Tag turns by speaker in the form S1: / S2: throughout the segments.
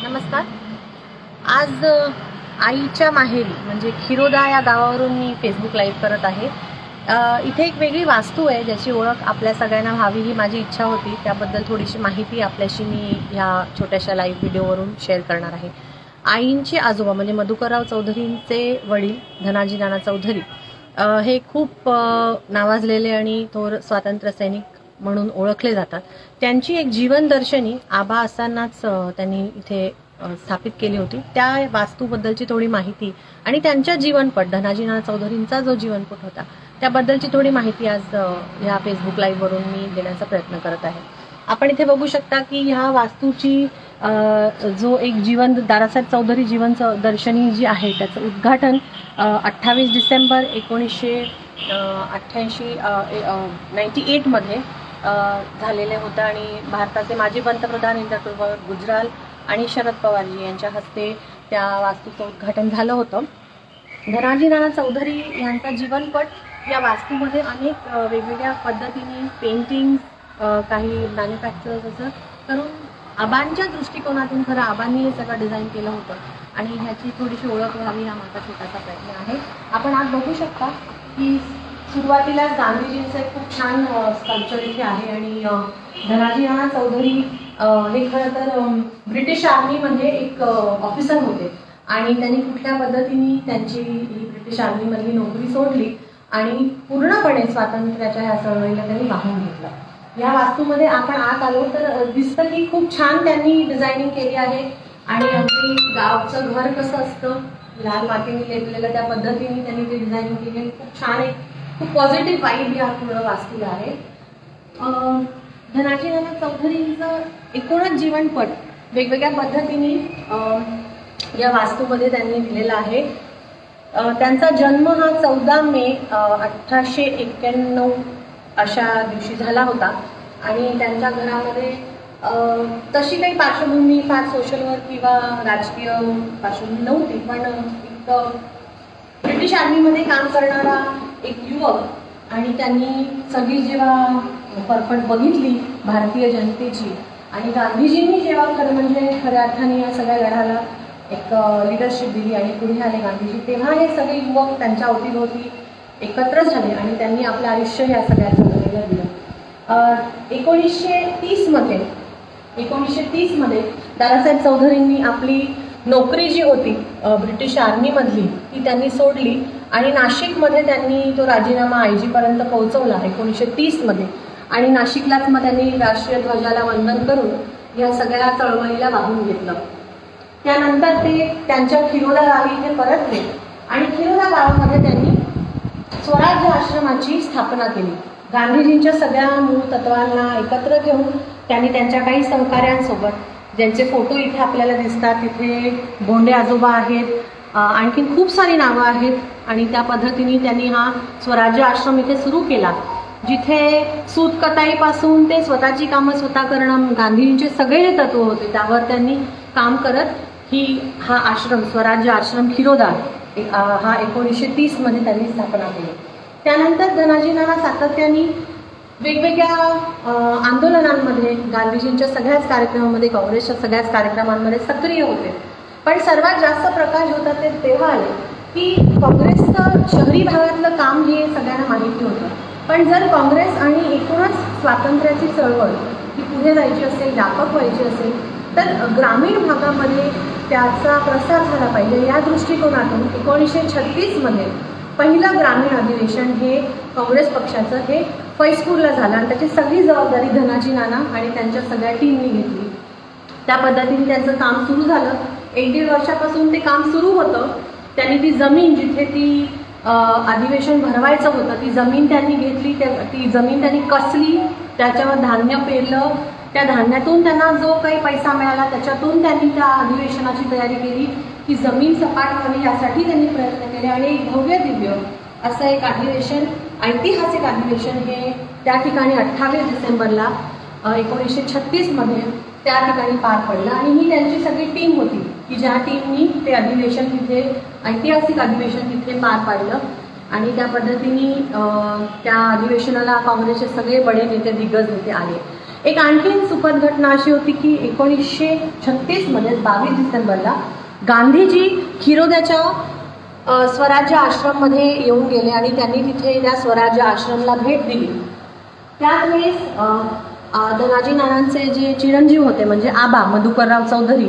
S1: नमस्कार। आज आईच्या माहेरी म्हणजे खिरोदा या गावावरून मी फेसबुक लाईव्ह करत आहे। इथे एक वेगळी वास्तू आहे ज्याची ओळख आपल्या सगळ्यांना व्हावी ही माझी इच्छा होती। त्याबद्दल थोडीशी माहिती आपल्याशी मी ह्या छोट्याशा लाईव्ह व्हिडिओवरून शेअर करणार आहे। आईंचे आजोबा म्हणजे मधुकरराव चौधरींचे वडील धनाजी नाना चौधरी हे खूप नावाजलेले आणि थोर स्वातंत्र्य सैनिक म्हणून ओळखले जातात। त्यांची एक जीवनदर्शनी आबा असतानाच त्यांनी इथे स्थापित केली होती। त्या वास्तूबद्दलची थोडी माहिती आणि त्यांच्या जीवनपट धनाजी नाना चौधरींचा जो जीवनपट होता त्याबद्दलची थोडी माहिती आज ह्या फेसबुक लाईव्ह वरून मी देण्याचा प्रयत्न करत आहे। आपण इथे बघू शकता की ह्या वास्तूची जो एक जीवन दारासाहेब चौधरी जीवन दर्शनी जी आहे त्याचं उद्घाटन 28 डिसेंबर 1998 मध्ये झालेले होतं आणि भारताचे माजी पंतप्रधान इंद्रकुमार गुजराल आणि शरद पवारजी यांच्या हस्ते त्या वास्तूचं उद्घाटन झालं होतं। धनाजी नाना चौधरी यांचा जीवनपट या वास्तूमध्ये अनेक वेगवेगळ्या पद्धतीने पेंटिंग काही मॅन्युफॅक्चरर्स असं करून आबांच्या दृष्टिकोनातून खरं आबांनी हे सगळं डिझाईन केलं होतं आणि ह्याची थोडीशी ओळख व्हावी हा माझा छोटासा प्रयत्न आहे। आपण आज बघू शकता की सुरुवातीला गांधीजींचं एक खूप छान स्कल्पचर इथे आहे आणि धनाजी नाना चौधरी हे खरं तर ब्रिटिश आर्मीमध्ये एक ऑफिसर होते आणि त्यांनी कुठल्या पद्धतीने त्यांची ही ब्रिटिश आर्मीमधली नोकरी सोडली आणि पूर्णपणे स्वातंत्र्याच्या ह्या चळवळीला त्यांनी वाहून घेतलं। या वास्तूमध्ये आपण आत आलो तर दिसतं की खूप छान त्यांनी डिझायनिंग केली आहे आणि अगदी गावचं घर कसं असतं लाल मातीने लेपलेलं त्या पद्धतीने त्यांनी ते डिझायनिंग केली। खूप छान एक खूप पॉझिटिव्ह वाईब या पूर्ण वास्तूला आहे। धनाजी नाना चौधरींचं एकूणच जीवनपट वेगवेगळ्या पद्धतीने या वास्तूमध्ये त्यांनी दिलेला आहे। त्यांचा जन्म हा 14 मे 1891 अशा दिवशी झाला होता आणि त्यांच्या घरामध्ये तशी काही पार्श्वभूमी फार सोशल वर्क किंवा राजकीय पार्श्वभूमी नव्हती, पण एक ब्रिटिश आर्मीमध्ये काम करणारा एक युवक आणि त्यांनी सगळी जेव्हा परफट बघितली भारतीय जनतेची आणि गांधीजींनी जेव्हा खरं म्हणजे खऱ्या अर्थाने या सगळ्या लढ्याला एक लिडरशिप दिली आणि पुढे आले गांधीजी, तेव्हा हे सगळे युवक त्यांच्या अवतीभोवती एकत्र झाले आणि त्यांनी आपलं आयुष्य या सगळ्या चळवळीला दिलं। 1930 मध्ये दादासाहेब चौधरींनी आपली नोकरी जी होती ब्रिटिश आर्मीमधली ती त्यांनी सोडली आणि नाशिकमध्ये त्यांनी तो राजीनामा आयजी पर्यंत पोहोचवला 1930 मध्ये आणि नाशिकलाच मग त्यांनी राष्ट्रीय ध्वजाला वंदन करून या सगळ्या चळवळीला वाहून घेतलं। त्यानंतर ते त्यांच्या खिरोदा गावी इथे परतले आणि खिरोदा गावामध्ये त्यांनी स्वराज्य आश्रमाची स्थापना केली। गांधीजींच्या सगळ्या मूळ तत्वांना एकत्र घेऊन त्यांनी त्यांच्या काही सहकाऱ्यांसोबत ज्यांचे फोटो इथे आपल्याला दिसतात, तिथे बोंडे आजोबा आहेत, आणखीन खूप सारी नावं आहेत आणि त्या पद्धतीने त्यांनी हा स्वराज्य आश्रम इथे सुरू केला, जिथे सूतकताईपासून ते स्वतःची कामं स्वतः करणं गांधीजींचे सगळे जे तत्व होते त्यावर त्यांनी काम करत हा आश्रम स्वराज्य आश्रम खिरोदा हा 1930 मध्ये त्यांनी स्थापना केली। त्यानंतर धनाजी नाना सातत्याने वेगवेगळ्या आंदोलनांमध्ये गांधीजींच्या सगळ्याच कार्यक्रमांमध्ये काँग्रेसच्या सगळ्याच कार्यक्रमांमध्ये सक्रिय होते, पण सर्वात जास्त प्रकाश होता ते तेव्हा आले की काँग्रेसचं शहरी भागातलं काम हे सगळ्यांना माहिती होतं, पण जर काँग्रेस आणि एकूणच स्वातंत्र्याची चळवळ ही पुढे जायची असेल, व्यापक व्हायची असेल तर ग्रामीण भागामध्ये त्याचा प्रसार झाला पाहिजे या दृष्टिकोनातून 1936 मध्ये पहिलं ग्रामीण अधिवेशन हे काँग्रेस पक्षाचं हे फैजपूरला झालं आणि त्याची सगळी जबाबदारी धनाजी नाना आणि त्यांच्या सगळ्या टीमनी घेतली। त्या पद्धतीने त्यांचं काम सुरू झालं। 1-1.5 वर्षापासून ते काम सुरू होतं। त्यांनी ती जमीन जिथे ती अधिवेशन भरवायचं होतं ती जमीन त्यांनी घेतली, ती जमीन त्यांनी कसली, त्याच्यावर धान्य पेरलं, त्या धान्यातून त्यांना जो काही पैसा मिळाला त्याच्यातून त्यांनी त्या अधिवेशनाची तयारी केली। ती जमीन सपाट व्हावी यासाठी त्यांनी प्रयत्न केले आणि एक भव्य दिव्य असं एक अधिवेशन, ऐतिहासिक अधिवेशन हे त्या ठिकाणी 28 डिसेंबरला 1936 मध्ये त्या ठिकाणी पार पडलं आणि ही त्यांची सगळी टीम होती की ज्या टीमनी ते अधिवेशन तिथे ऐतिहासिक अधिवेशन तिथे पार पाडलं आणि त्या पद्धतीने त्या अधिवेशनाला काँग्रेसचे सगळे बडे नेते दिग्गज नेते आले। एक आणखीन सुखद घटना अशी होती की 1936 मध्ये 22 डिसेंबरला गांधीजी खिरोद्याच्या स्वराज्य आश्रममध्ये येऊन गेले आणि त्यांनी तिथे त्या स्वराज्य आश्रमला भेट दिली. त्याच वेळेस धनाजी नानांचे जे चिरंजीव होते म्हणजे आबा मधुकरराव चौधरी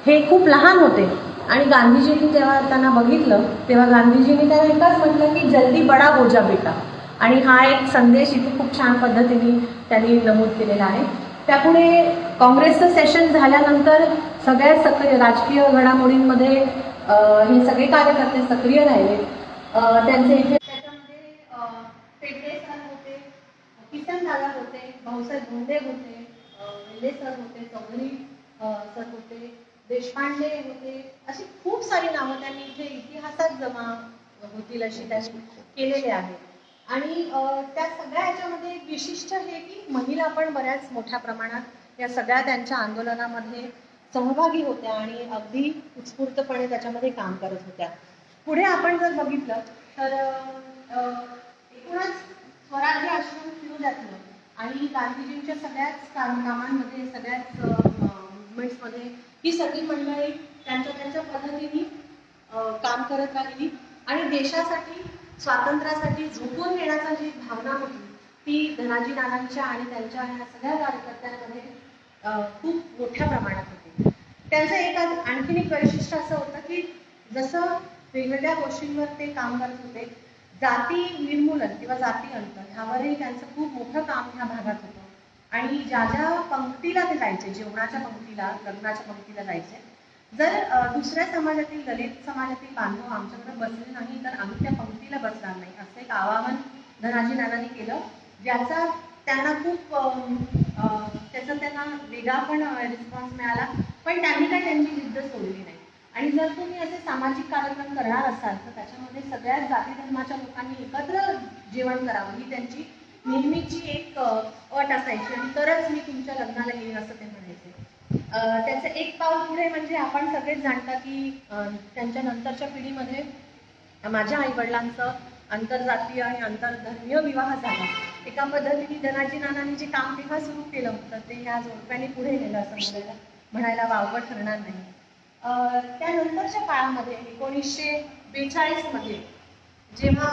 S1: हे खूप लहान होते आणि गांधीजींनी जेव्हा त्यांना बघितलं तेव्हा गांधीजींनी त्यांना एकच म्हटलं की जल्दी बडा हो जा बेटा. आणि हा एक संदेश इथे खूप छान पद्धतीने त्यांनी नमूद केलेला आहे. त्यापुढे काँग्रेसचं सेशन झाल्यानंतर सगळ्या सक्रिय राजकीय घडामोडींमध्ये हे सगळे कार्यकर्ते सक्रिय राहिले. त्यांचे इथे त्याच्यामध्ये पेगडे सर होते, किसन दादा होते, भाऊसाहेब भोंडे होते, वेल्हे सर होते, चौधरी सर होते, देशपांडे होते, अशी खूप सारी नावं त्यांनी इथे इतिहासात जमा होतील अशी त्यांनी केलेले आहे. आणि त्या सगळ्या ह्याच्यामध्ये एक विशिष्ट हे की महिला पण बऱ्याच मोठ्या प्रमाणात या सगळ्या त्यांच्या आंदोलनामध्ये सहभागी होत्या आणि अगदी उत्स्फूर्तपणे त्याच्यामध्ये काम करत होत्या. पुढे आपण जर बघितलं तर एकूणच स्वराज्य आश्रम खिरोद्यातलं आणि गांधीजींच्या सगळ्याच कामांमध्ये सगळ्याच मुवमेंट्समध्ये ही सगळी मंडळी त्यांच्या पद्धतीने काम करत राहिली आणि देशासाठी स्वातंत्र्यासाठी झोकून देण्याची जी भावना होती ती धनाजी नानांच्या आणि त्यांच्या ह्या सगळ्या कार्यकर्त्यांमध्ये खूप मोठ्या प्रमाणात होती. त्यांचं एक आणखीन एक वैशिष्ट्य असं होतं की जसं वेगवेगळ्या गोष्टींवर ते काम करत होते, जाती निर्मूलन किंवा जाती अंतर ह्यावरही त्यांचं खूप मोठं काम ह्या भागात होतं. आणि ज्या ज्या पंक्तीला ते जायचे, जेवणाच्या पंक्तीला, लग्नाच्या पंक्तीला जायचे, जर दुसऱ्या समाजातील दलित समाजातील बांधव आमच्याकडे बसले नाही तर आम्ही त्या पंक्तीला बसणार नाही असं एक आवाहन धनाजी नानांनी केलं, ज्याचा त्यांना खूप त्याचा त्यांना वेगळा पण रिस्पॉन्स मिळाला. पण त्यांनी काय त्यांची जिद्द सोडली नाही. आणि जर तुम्ही असे सामाजिक कार्यक्रम करणार असाल तर त्याच्यामध्ये सगळ्याच जाती धर्माच्या लोकांनी एकत्र जेवण करावं ही त्यांची नेहमीची एक अट असायची आणि तरच मी तुमच्या लग्नाला येईन असं ते म्हणायचे. त्याचं एक पाऊल पुढे म्हणजे आपण सगळेच जाणता की त्यांच्या नंतरच्या पिढीमध्ये माझ्या आईवडिलांचं आंतरजातीय आणि आंतरधर्मीय विवाह झाला. एका पद्धतीने धनाजी नानांनी जे काम तेव्हा सुरू केलं होतं ते ह्या जोडप्याने पुढे नेलं असं म्हणायला वावगं ठरणार नाही. त्यानंतरच्या काळामध्ये 1942 मध्ये जेव्हा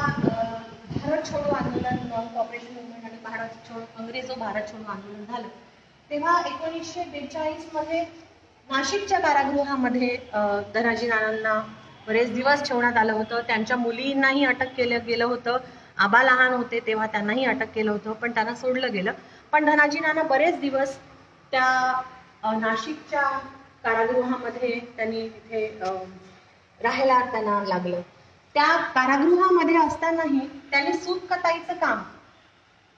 S1: भारत छोडो आंदोलन, नॉन कॉपरेशन मुवमेंट आणि भारत छोडो अंग्रेजो भारत छोडो आंदोलन झालं तेव्हा 1942 मध्ये नाशिकच्या कारागृहामध्ये धनाजी नानांना बरेच दिवस ठेवण्यात आलं होतं. त्यांच्या मुलींनाही अटक केलं गेलं होतं. आबा लहान होते तेव्हा त्यांनाही अटक केलं होतं पण त्यांना सोडलं गेलं. पण धनाजी नाना बरेच दिवस त्या नाशिकच्या कारागृहामध्ये त्यांनी तिथे राहायला त्यांना लागलं. त्या कारागृहामध्ये असतानाही त्यांनी सूत कताईचं काम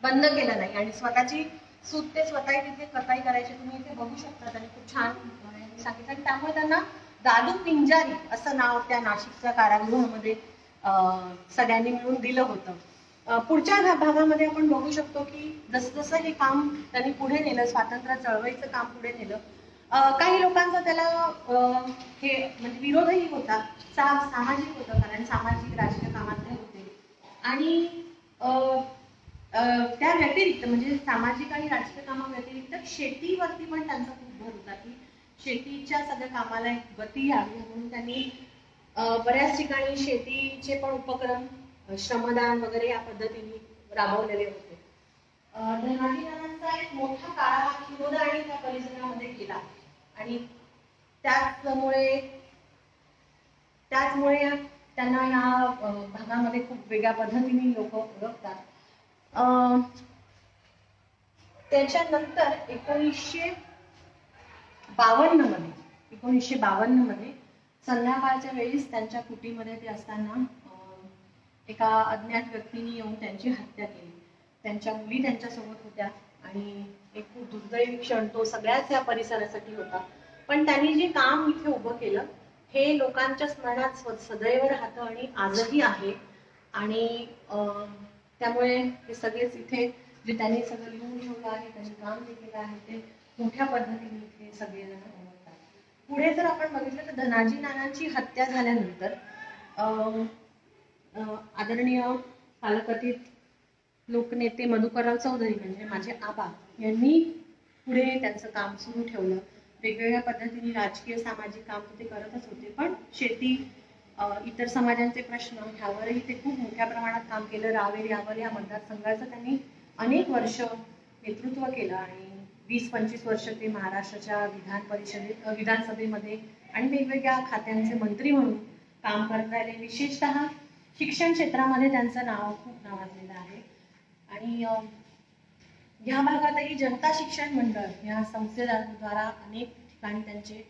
S1: बंद केलं नाही आणि स्वतःची सूत ते स्वतः तिथे कताई करायचे. तुम्ही इथे बघू शकता त्यांनी खूप छान सांगितलं आणि त्यामुळे त्यांना दादू पिंजारी असं नाव त्या नाशिकच्या कारागृहामध्ये सगळ्यांनी मिळून दिलं होतं. पुढच्या भागामध्ये आपण बघू शकतो की जसं जसं हे काम त्यांनी पुढे नेलं, स्वातंत्र्य चळवळीचं काम पुढे नेलं, काही लोकांचा त्याला हे म्हणजे विरोधही होता, सामाजिक होतं कारण सामाजिक राजकीय कामात ते होते. आणि त्या व्यतिरिक्त म्हणजे सामाजिक आणि राजकीय कामाव्यतिरिक्त शेतीवरती पण त्यांचा खूप भर होता की शेतीच्या सगळ्या कामाला एक गती यावी म्हणून त्यांनी बऱ्याच ठिकाणी शेतीचे पण उपक्रम, श्रमदान वगैरे या पद्धतीने राबवलेले होते. धनाजी नानांचा एक मोठा काळा हा खिरोदा आणि त्या परिसरामध्ये गेला आणि त्याचमुळे त्यांना या भागामध्ये खूप वेगळ्या पद्धतीने लोक ओळखतात. त्याच्यानंतर 1952 मध्ये संध्याकाळच्या वेळीच त्यांच्या कुटीमध्ये ते असताना एका अज्ञात व्यक्तीने येऊन त्यांची हत्या केली. त्यांच्या मुली त्यांच्यासोबत होत्या आणि एक खूप दुर्दैवी क्षण तो सगळ्याच या परिसरासाठी होता. पण त्यांनी जे काम इथे उभं केलं हे लोकांच्या स्मरणात सदैव राहतं आणि आजही आहे. आणि त्यामुळे हे सगळेच इथे जे त्यांनी सगळं लिहून ठेवलं आहे, त्यांनी काम जे केलं आहे ते मोठ्या पद्धतीने इथे सगळेजण ओळखतात. पुढे जर आपण बघितलं तर धनाजी नानांची हत्या झाल्यानंतर आदरणीय कालकथित लोकनेते मधुकरराव चौधरी म्हणजे माझे आबा यांनी पुढे त्यांचं काम सुरू ठेवलं. वेगवेगळ्या पद्धतीने राजकीय सामाजिक काम ते करतच होते, पण शेती इतर समाजांचे प्रश्न ह्यावरही ते खूप मोठ्या प्रमाणात काम केलं. रावेर यावर या मतदारसंघाचं त्यांनी अनेक वर्ष नेतृत्व केलं आणि 20-25 वर्ष ते महाराष्ट्राच्या विधानसभेमध्ये आणि वेगवेगळ्या खात्यांचे मंत्री म्हणून काम करत राहिले. विशेषतः शिक्षण क्षेत्रामध्ये त्यांचं नाव खूप नावाजलेलं आहे. आणि या भागातही जनता शिक्षण मंडळ या संस्थेद्वारा अनेक ठिकाणी त्यांचे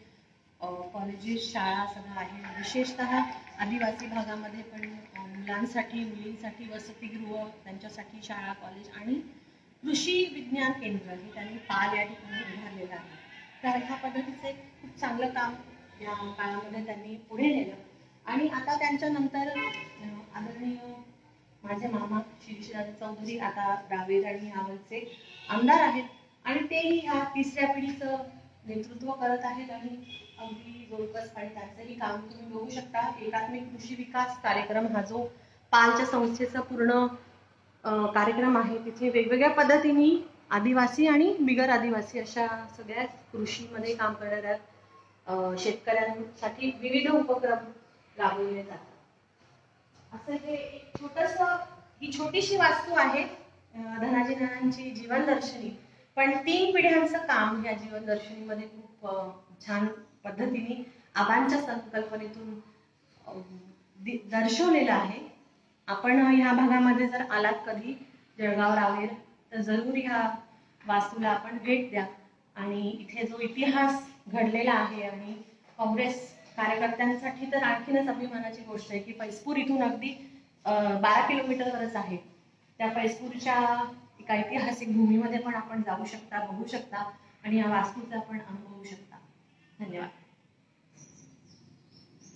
S1: कॉलेजेस, शाळा सगळं आहे. विशेषतः आदिवासी भागामध्ये पण मुलांसाठी, मुलींसाठी वसतिगृह, त्यांच्यासाठी शाळा, कॉलेज आणि कृषी विज्ञान केंद्र हे त्यांनी पाल या ठिकाणी उभारलेलं आहे. तर ह्या पद्धतीचं एक खूप चांगलं काम या काळामध्ये त्यांनी पुढे नेलं. आणि आता त्यांच्या नंतर आदरणीय माझे मामा शिरीषदादा चौधरी आता रावेर आणि यावरचे आमदार आहेत आणि तेही ह्या तिसऱ्या पिढीचं नेतृत्व करत आहेत आणि अगदी जोरकस आणि त्यांचंही काम तुम्ही बघू शकता. एकात्मिक कृषी विकास कार्यक्रम हा जो पालच्या संस्थेचा पूर्ण कार्यक्रम आहे, तिथे वेगवेगळ्या पद्धतीने आदिवासी आणि बिगर आदिवासी अशा सगळ्या कृषीमध्ये काम करणाऱ्या शेतकऱ्यांसाठी विविध उपक्रम राबवले जातात. असं हे एक ही छोटीशी वास्तू आहे धनाजी नानांची जीवनदर्शिनी, पण 3 पिढ्यांचं काम या जीवनदर्शिनीमध्ये खूप छान पद्धतीने आबांच्या संकल्पनेतून दर्शवलेलं आहे. आपण ह्या भागामध्ये जर आलात कधी जळगाव रावेर तर जरूर ह्या वास्तूला आपण भेट द्या. आणि इथे जो इतिहास घडलेला आहे आणि काँग्रेस कार्यकर्त्यांसाठी तर आणखीनच अभिमानाची गोष्ट आहे की फैजपूर इथून अगदी 12 किलोमीटरवरच आहे. त्या फैजपूरच्या एका ऐतिहासिक भूमीमध्ये पण आपण जाऊ शकता, बघू शकता आणि या वास्तूचा आपण अनुभवू शकता. धन्यवाद.